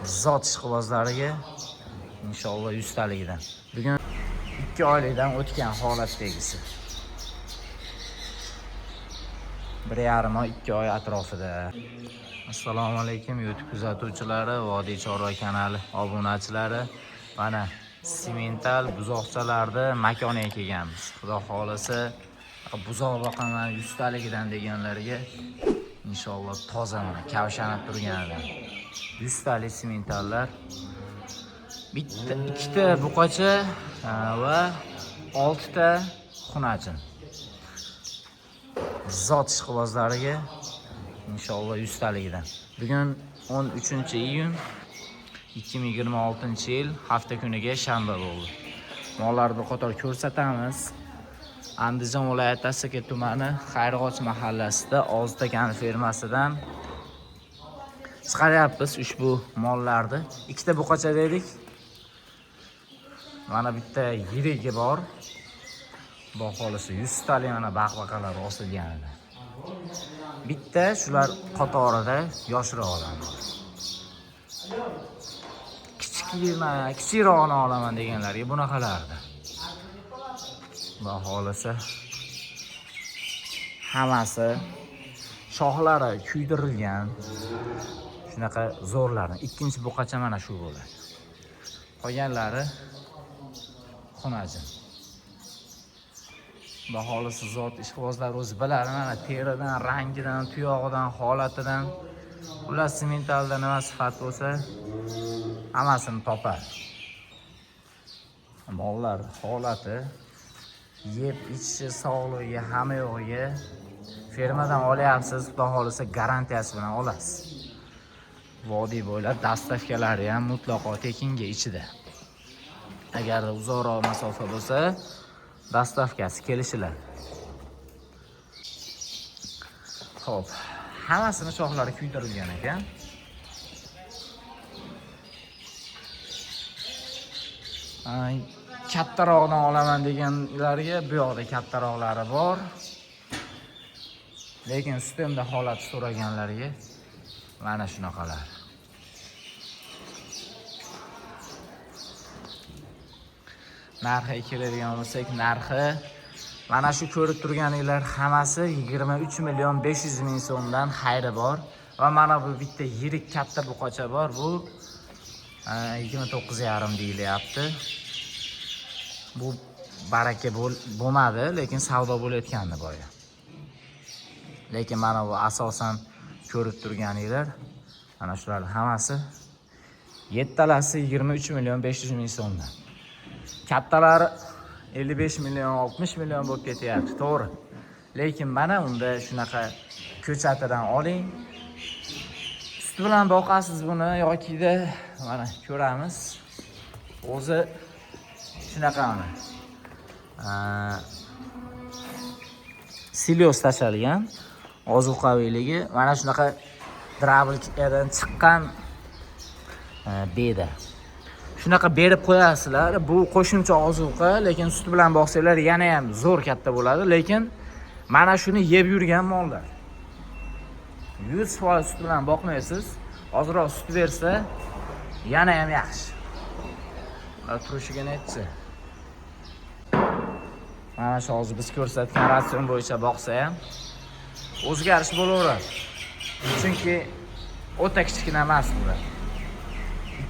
zot ishqibozlariga inshaalloh 100 taligidan. Bugun 2 oylikdan o'tgan holatdagisi. 1,5 oy, 2 oy atrofida. Assalomu alaykum YouTube kuzatuvchilari, Vodiy Chorva kanali obunachilari. Mana semental buzoqchalarda makoniga kelganmiz. Xudo xolasa buzoq boqaman 100 taligidan deganlarga inshaalloh toza mana kavshanib turganidan 100 talik sementallar, bitta ikkita buqacha va 6 ta xunajin. Zot ishqibozlariga inshaalloh 100 taligidan. Bugun 13-iyun 2026-yil hafta kuniga shanba bo'ldi. Mollarni bir qator ko'rsatamiz. Andijon viloyati Asaka tumani Xayrg'och mahallasida Oztakani fermasidan chiqaryapmiz ushbu mollarni. Ikkita buqacha dedik. Mana bitta yirigi bor. Baholisi 100 talik mana baqbaqalar osilganida. Bitta shular qatorida yoshroqlar bor. Kichikroqni olaman deganlarga bunaqalardi. Baholisi hammasi shoxlari kuydirilgan. Shunaqa zo'rlarni. Ikkinchi buqacha mana shu bo'ladi. Qolganlari xunajin. Baholisi zot ishqibozlar o'zi biladi, mana teridan, rangidan, tuyog'idan, holatidan. Ular sementalda nima sifat bo'lsa, hammasini topadi. Mollar holati, yeb ichishi, sog'lig'iga, hamma yo'g'iga fermadan olyapsiz, xudo xolasa garantiyasi bilan olasiz. Vodiy bo'ylab dastavkalari ham mutlaqo tekinga ichida. Agar uzoqroq masofa bo'lsa, dastavkasi kelishiladi. Xo'p, hammasini shoxlari kuydirilgan ekan. Kattaroqdan olaman deganlarga bu yoqda kattaroqlari bor. Lekin sistemda holat so'raganlarga mana shunaqalar. Narxiga keladigan bo'lsak, narxi mana shu ko'rib turganinglar hammasi 23 million 500 ming so'mdan xayri bor. Va mana bu bitta yirik katta buqacha bor. Bu 29,5 deyilyapti. Bu baraka bo'lmadi, lekin savdo bo'layotgandi boya. Lekin mana bu asosan ko'rib turganinglar mana shular hammasi 7 talasi 23 million 500 ming so'mdan. Kattalari 55 million 60 million bo'lib ketyapti, to'g'ri. Lekin mana unda shunaqa ko'chatidan oling. Suti bilan boqasiz buni yoki-da mana ko'ramiz. O'zi shunaqa mana. Silios tashalgan, ozuqaviyligi mana shunaqa drablkadan chiqqan beda. Shunaqa berib qo'yasizlar. Bu qo'shimcha ozuqa, lekin sut bilan boqsanglar yana ham zo'r katta bo'ladi, lekin mana shuni yeb yurgan mollar. 100% sut bilan boqmaysiz. Ozroq sut bersa yana ham yaxshi. Ular turishiga netchi. Mana shu hozir biz ko'rsatgan ratsion bo'yicha boqsa ham o'zgarish bo'laveradi. Chunki o'ta kichkina emas bular.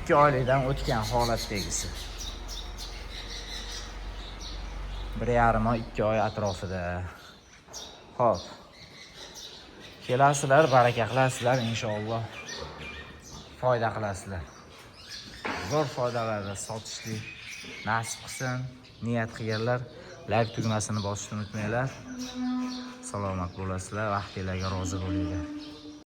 2 oylikdan o'tgan holatdagisi. 1,5 oy, 2 oy atrofida. Xo'p. Kelasizlar, baraka qilasizlar inshaalloh. Foyda qilasizlar. Zo'r foydalarda sotishlik nasib qilsin. Niyat qilganlar like tugmasini bosishni unutmanglar. Salomat bo'lasizlar, vaqtingizga rozi bo'linglar.